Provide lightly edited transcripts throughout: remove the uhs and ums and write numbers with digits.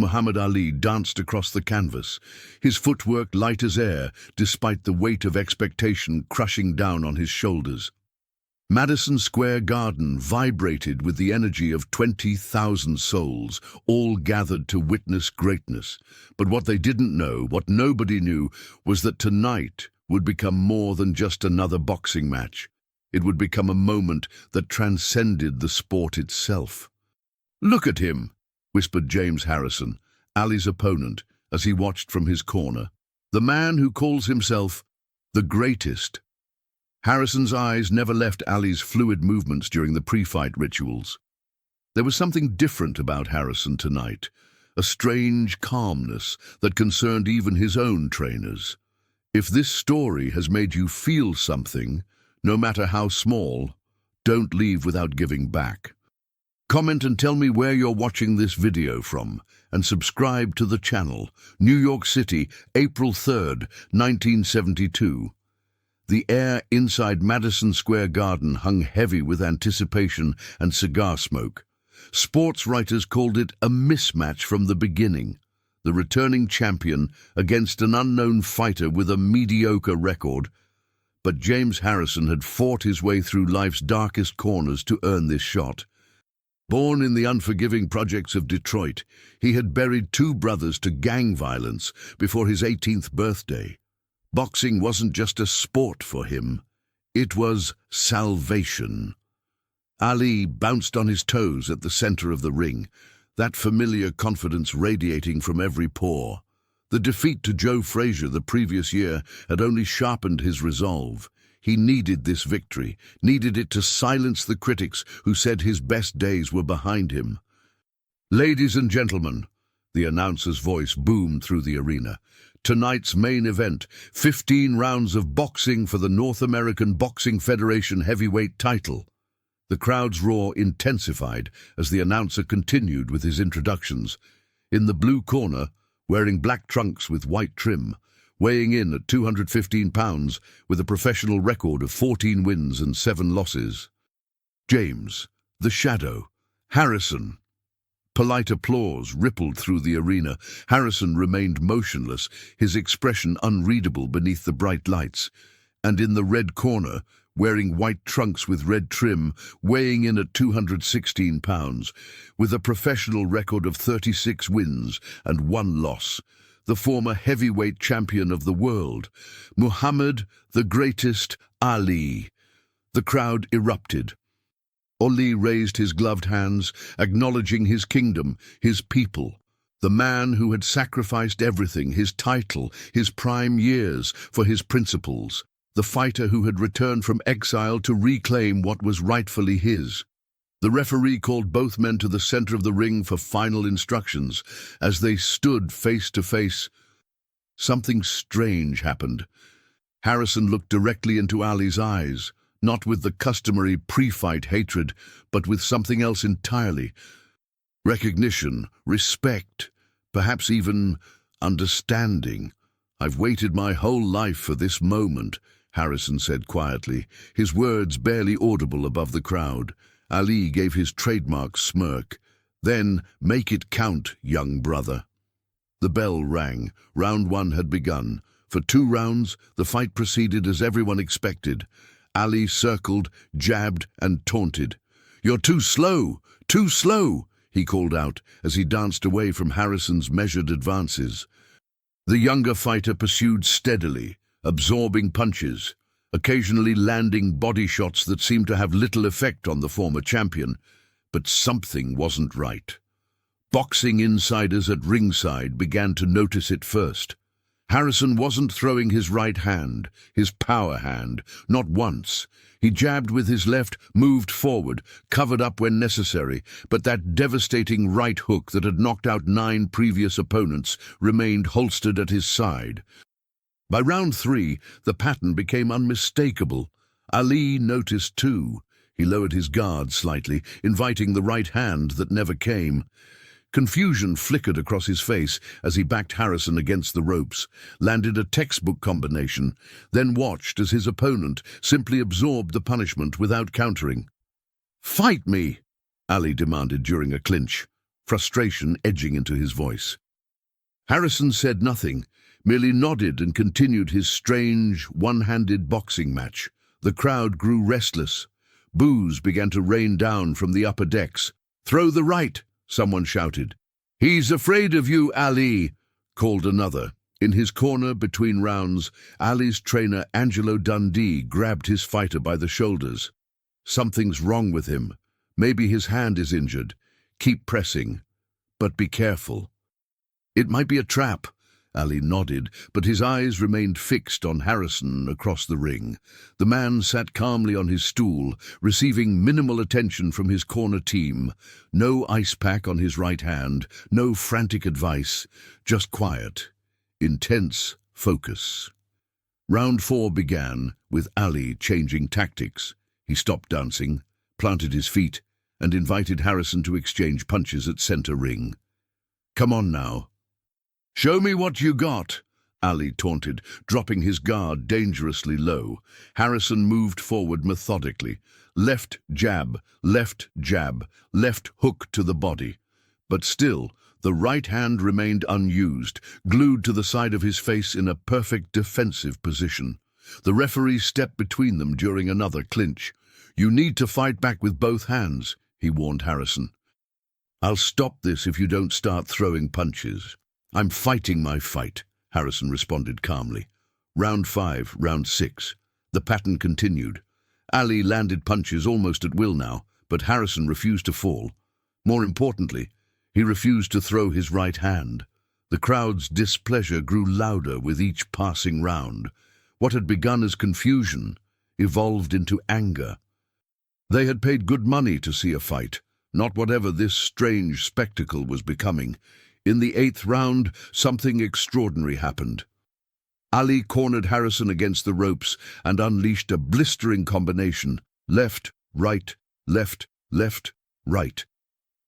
Muhammad Ali danced across the canvas, his footwork light as air despite the weight of expectation crushing down on his shoulders. Madison Square Garden vibrated with the energy of 20,000 souls, all gathered to witness greatness. But what they didn't know, what nobody knew, was that tonight would become more than just another boxing match. It would become a moment that transcended the sport itself. "Look at him," whispered James Harrison, Ali's opponent, as he watched from his corner. "The man who calls himself the greatest." Harrison's eyes never left Ali's fluid movements during the pre-fight rituals. There was something different about Harrison tonight, a strange calmness that concerned even his own trainers. If this story has made you feel something, no matter how small, don't leave without giving back. Comment and tell me where you're watching this video from, and subscribe to the channel. New York City, April 3rd, 1972. The air inside Madison Square Garden hung heavy with anticipation and cigar smoke. Sports writers called it a mismatch from the beginning. The returning champion against an unknown fighter with a mediocre record. But James Harrison had fought his way through life's darkest corners to earn this shot. Born in the unforgiving projects of Detroit, he had buried two brothers to gang violence before his 18th birthday. Boxing wasn't just a sport for him. It was salvation. Ali bounced on his toes at the center of the ring, that familiar confidence radiating from every pore. The defeat to Joe Frazier the previous year had only sharpened his resolve. He needed this victory, needed it to silence the critics who said his best days were behind him. "Ladies and gentlemen," the announcer's voice boomed through the arena, "tonight's main event, 15 rounds of boxing for the North American Boxing Federation heavyweight title." The crowd's roar intensified as the announcer continued with his introductions. In the blue corner, wearing black trunks with white trim, weighing in at 215 pounds with a professional record of 14 wins and 7 losses. James, the Shadow, Harrison. Polite applause rippled through the arena. Harrison remained motionless, his expression unreadable beneath the bright lights. And in the red corner, wearing white trunks with red trim, weighing in at 216 pounds, with a professional record of 36 wins and 1 loss, the former heavyweight champion of the world, Muhammad the Greatest Ali. The crowd erupted. Ali raised his gloved hands, acknowledging his kingdom, his people, the man who had sacrificed everything, his title, his prime years, for his principles, the fighter who had returned from exile to reclaim what was rightfully his. The referee called both men to the center of the ring for final instructions. As they stood face to face, something strange happened. Harrison looked directly into Ali's eyes, not with the customary pre-fight hatred, but with something else entirely. Recognition, respect, perhaps even understanding. "I've waited my whole life for this moment," Harrison said quietly, his words barely audible above the crowd. Ali gave his trademark smirk. "Then make it count, young brother." The bell rang. Round 1 had begun. For 2 rounds, the fight proceeded as everyone expected. Ali circled, jabbed, and taunted. "You're too slow! Too slow!" he called out as he danced away from Harrison's measured advances. The younger fighter pursued steadily, absorbing punches, occasionally landing body shots that seemed to have little effect on the former champion. But something wasn't right. Boxing insiders at ringside began to notice it first. Harrison wasn't throwing his right hand, his power hand, not once. He jabbed with his left, moved forward, covered up when necessary, but that devastating right hook that had knocked out 9 previous opponents remained holstered at his side. By round 3, the pattern became unmistakable. Ali noticed too. He lowered his guard slightly, inviting the right hand that never came. Confusion flickered across his face as he backed Harrison against the ropes, landed a textbook combination, then watched as his opponent simply absorbed the punishment without countering. "Fight me!" Ali demanded during a clinch. frustration edging into his voice. Harrison said nothing, merely nodded and continued his strange, one-handed boxing match. The crowd grew restless. Boos began to rain down from the upper decks. "Throw the right," someone shouted. "He's afraid of you, Ali," called another. In his corner between rounds, Ali's trainer Angelo Dundee grabbed his fighter by the shoulders. "Something's wrong with him. Maybe his hand is injured. Keep pressing. But be careful." "It might be a trap." Ali nodded, but his eyes remained fixed on Harrison across the ring. The man sat calmly on his stool, receiving minimal attention from his corner team. No ice pack on his right hand, no frantic advice, just quiet, intense focus. Round 4 began, with Ali changing tactics. He stopped dancing, planted his feet, and invited Harrison to exchange punches at center ring. "Come on now." "Show me what you got," Ali taunted, dropping his guard dangerously low. Harrison moved forward methodically. Left jab, left hook to the body. But still, the right hand remained unused, glued to the side of his face in a perfect defensive position. The referee stepped between them during another clinch. "You need to fight back with both hands," he warned Harrison. "I'll stop this if you don't start throwing punches." "I'm fighting my fight," Harrison responded calmly. Round 5, round 6. The pattern continued. Ali landed punches almost at will now, but Harrison refused to fall. More importantly, he refused to throw his right hand. The crowd's displeasure grew louder with each passing round. What had begun as confusion evolved into anger. They had paid good money to see a fight, not whatever this strange spectacle was becoming. In the 8th round, something extraordinary happened. Ali cornered Harrison against the ropes and unleashed a blistering combination. Left, right, right.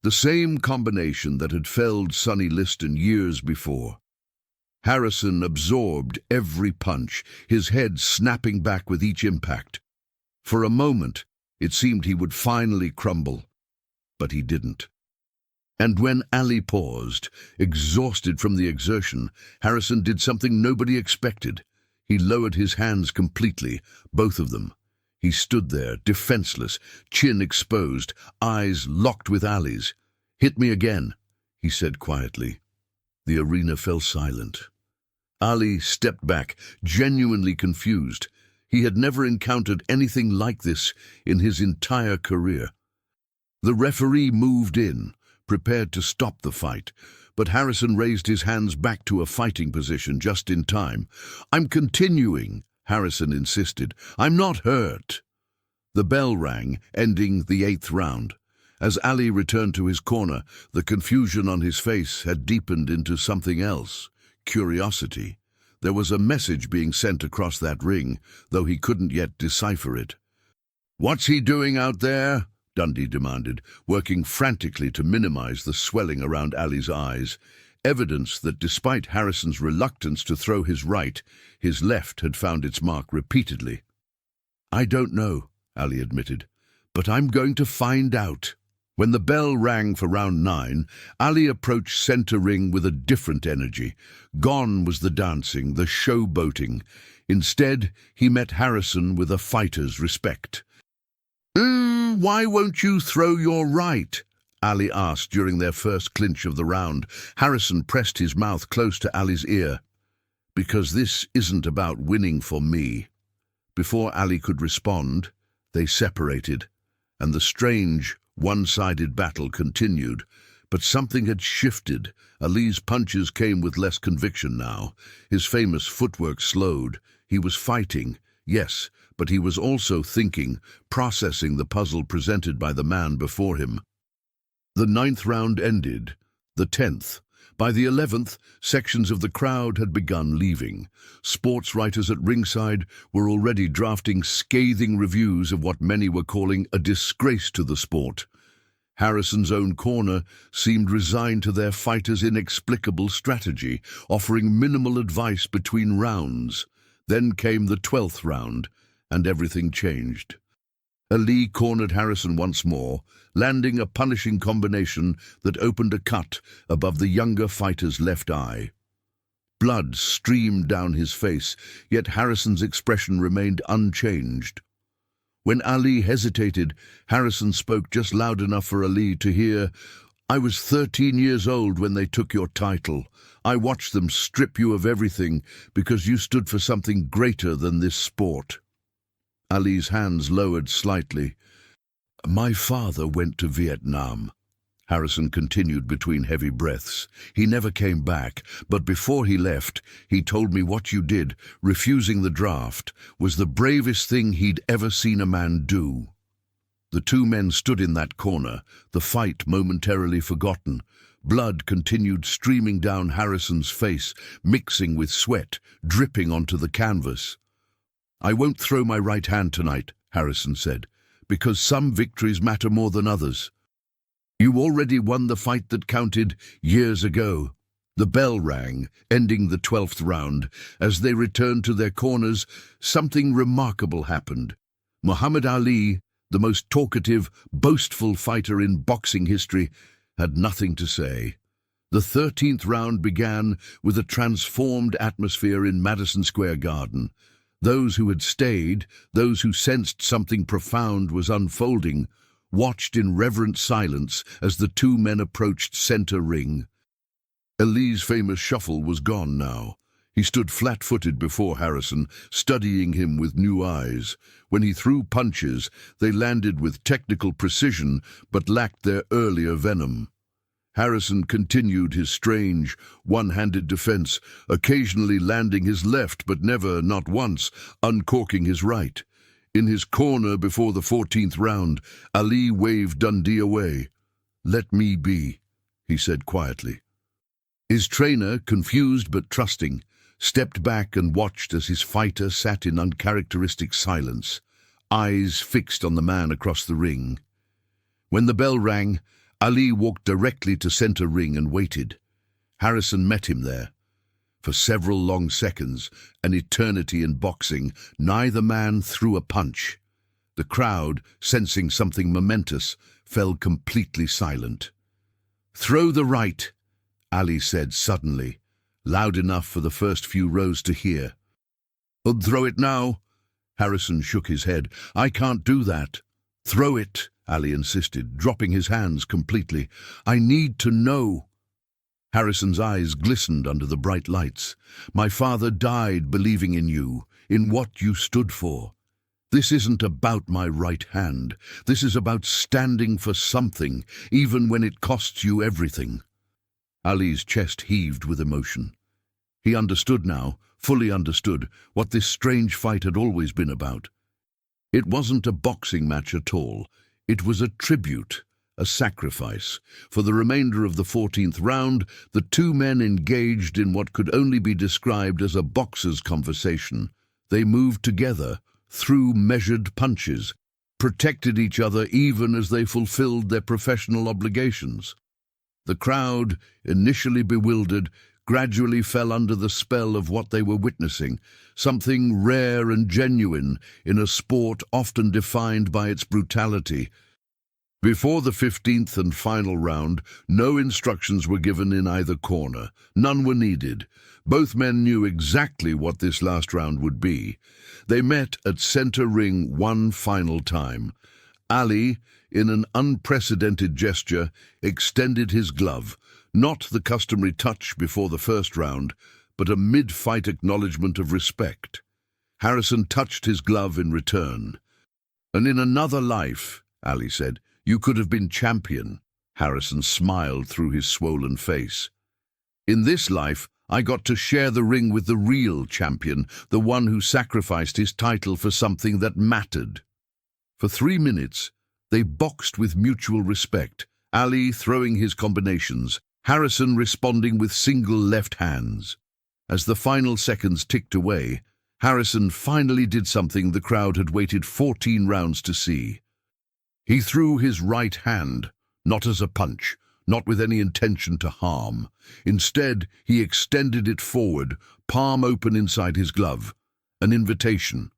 The same combination that had felled Sonny Liston years before. Harrison absorbed every punch, his head snapping back with each impact. For a moment, it seemed he would finally crumble, but he didn't. And when Ali paused, exhausted from the exertion, Harrison did something nobody expected. He lowered his hands completely, both of them. He stood there, defenseless, chin exposed, eyes locked with Ali's. "Hit me again," he said quietly. The arena fell silent. Ali stepped back, genuinely confused. He had never encountered anything like this in his entire career. The referee moved in, prepared to stop the fight, but Harrison raised his hands back to a fighting position just in time. "I'm continuing," Harrison insisted. "I'm not hurt." The bell rang, ending the 8th round. As Ali returned to his corner, the confusion on his face had deepened into something else, curiosity. There was a message being sent across that ring, though he couldn't yet decipher it. "What's he doing out there?" Dundee demanded, working frantically to minimize the swelling around Ali's eyes, evidence that despite Harrison's reluctance to throw his right, his left had found its mark repeatedly. "I don't know," Ali admitted, "but I'm going to find out." When the bell rang for round 9, Ali approached center ring with a different energy. Gone was the dancing, the showboating. Instead, he met Harrison with a fighter's respect. "Why won't you throw your right?" Ali asked during their first clinch of the round. Harrison pressed his mouth close to Ali's ear. "Because this isn't about winning for me." Before Ali could respond, they separated, and the strange, one-sided battle continued. But something had shifted. Ali's punches came with less conviction now. His famous footwork slowed. He was fighting, yes, but he was also thinking, processing the puzzle presented by the man before him. The 9th round ended. The 10th. By the 11th, sections of the crowd had begun leaving. Sports writers at ringside were already drafting scathing reviews of what many were calling a disgrace to the sport. Harrison's own corner seemed resigned to their fighters' inexplicable strategy, offering minimal advice between rounds. Then came the 12th round, and everything changed. Ali cornered Harrison once more, landing a punishing combination that opened a cut above the younger fighter's left eye. Blood streamed down his face, yet Harrison's expression remained unchanged. When Ali hesitated, Harrison spoke just loud enough for Ali to hear, "I was 13 years old when they took your title. I watched them strip you of everything because you stood for something greater than this sport." Ali's hands lowered slightly. "My father went to Vietnam," Harrison continued between heavy breaths. "He never came back, but before he left, he told me what you did, refusing the draft, was the bravest thing he'd ever seen a man do." The two men stood in that corner, the fight momentarily forgotten. Blood continued streaming down Harrison's face, mixing with sweat, dripping onto the canvas. "I won't throw my right hand tonight," Harrison said, "because some victories matter more than others. You already won the fight that counted years ago." The bell rang, ending the 12th round. As they returned to their corners, something remarkable happened. Muhammad Ali, the most talkative, boastful fighter in boxing history, had nothing to say. The 13th round began with a transformed atmosphere in Madison Square Garden. Those who had stayed, those who sensed something profound was unfolding, watched in reverent silence as the two men approached center ring. Ali's famous shuffle was gone now. He stood flat-footed before Harrison, studying him with new eyes. When he threw punches, they landed with technical precision but lacked their earlier venom. Harrison continued his strange, one-handed defense, occasionally landing his left but never, not once, uncorking his right. In his corner before the 14th round, Ali waved Dundee away. "Let me be," he said quietly. His trainer, confused but trusting, stepped back and watched as his fighter sat in uncharacteristic silence, eyes fixed on the man across the ring. When the bell rang, Ali walked directly to center ring and waited. Harrison met him there. For several long seconds, an eternity in boxing, neither man threw a punch. The crowd, sensing something momentous, fell completely silent. "Throw the right," Ali said suddenly, loud enough for the first few rows to hear. "Throw it now." Harrison shook his head. "I can't do that." "Throw it," Ali insisted, dropping his hands completely. "I need to know." Harrison's eyes glistened under the bright lights. "My father died believing in you, in what you stood for. This isn't about my right hand. This is about standing for something, even when it costs you everything." Ali's chest heaved with emotion. He understood now, fully understood, what this strange fight had always been about. It wasn't a boxing match at all. It was a tribute, a sacrifice. For the remainder of the 14th round, the two men engaged in what could only be described as a boxer's conversation. They moved together, threw measured punches, protected each other even as they fulfilled their professional obligations. The crowd, initially bewildered, gradually fell under the spell of what they were witnessing, something rare and genuine in a sport often defined by its brutality. Before the 15th and final round, no instructions were given in either corner. None were needed. Both men knew exactly what this last round would be. They met at center ring one final time. Ali, in an unprecedented gesture, extended his glove, not the customary touch before the first round, but a mid-fight acknowledgement of respect. Harrison touched his glove in return. "And in another life," Ali said, "you could have been champion." Harrison smiled through his swollen face. "In this life, I got to share the ring with the real champion, the one who sacrificed his title for something that mattered." For 3 minutes, they boxed with mutual respect, Ali throwing his combinations, Harrison responding with single left hands. As the final seconds ticked away, Harrison finally did something the crowd had waited 14 rounds to see. He threw his right hand, not as a punch, not with any intention to harm. Instead, he extended it forward, palm open inside his glove. An invitation.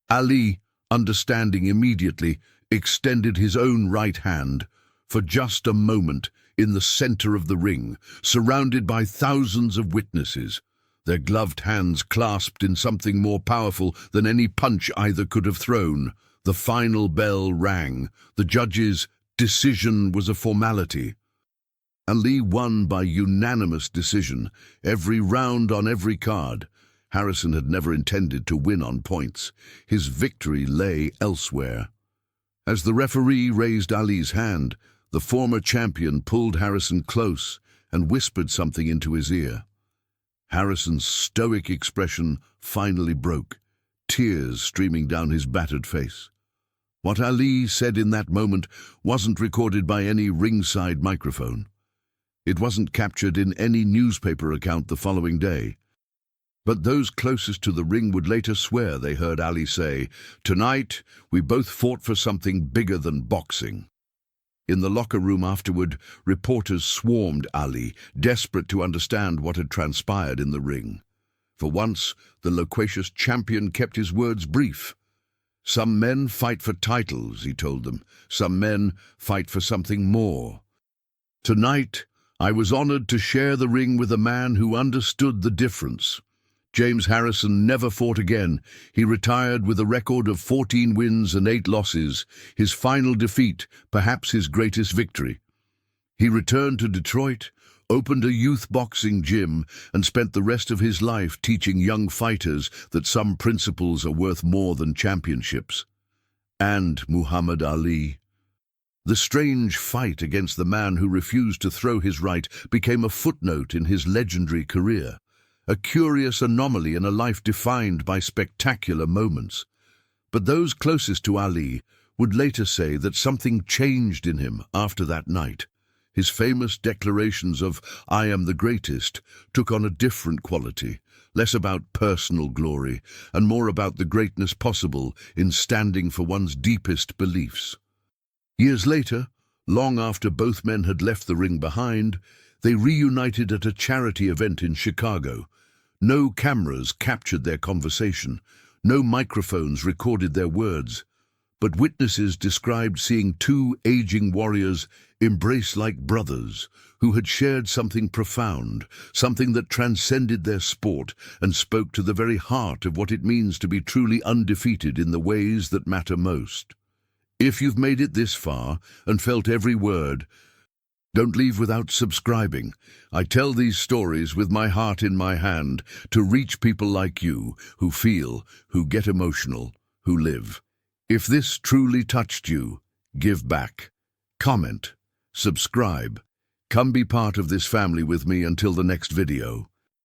Ali, understanding immediately, extended his own right hand for just a moment in the center of the ring, surrounded by thousands of witnesses, their gloved hands clasped in something more powerful than any punch either could have thrown. The final bell rang. The judge's decision was a formality. Ali won by unanimous decision, every round on every card. Harrison had never intended to win on points. His victory lay elsewhere. As the referee raised Ali's hand, the former champion pulled Harrison close and whispered something into his ear. Harrison's stoic expression finally broke, tears streaming down his battered face. What Ali said in that moment wasn't recorded by any ringside microphone. It wasn't captured in any newspaper account the following day. But those closest to the ring would later swear they heard Ali say, "Tonight, we both fought for something bigger than boxing." In the locker room afterward, reporters swarmed Ali, desperate to understand what had transpired in the ring. For once, the loquacious champion kept his words brief. "Some men fight for titles," he told them. "Some men fight for something more. Tonight, I was honored to share the ring with a man who understood the difference." James Harrison never fought again. He retired with a record of 14 wins and 8 losses, his final defeat, perhaps his greatest victory. He returned to Detroit, opened a youth boxing gym, and spent the rest of his life teaching young fighters that some principles are worth more than championships. And Muhammad Ali. The strange fight against the man who refused to throw his right became a footnote in his legendary career, a curious anomaly in a life defined by spectacular moments. But those closest to Ali would later say that something changed in him after that night. His famous declarations of "I am the greatest" took on a different quality, less about personal glory and more about the greatness possible in standing for one's deepest beliefs. Years later, long after both men had left the ring behind, they reunited at a charity event in Chicago. No cameras captured their conversation, no microphones recorded their words, but witnesses described seeing two aging warriors embrace like brothers who had shared something profound, something that transcended their sport and spoke to the very heart of what it means to be truly undefeated in the ways that matter most. If you've made it this far and felt every word, don't leave without subscribing. I tell these stories with my heart in my hand to reach people like you who feel, who get emotional, who live. If this truly touched you, give back. Comment. Subscribe. Come be part of this family with me until the next video.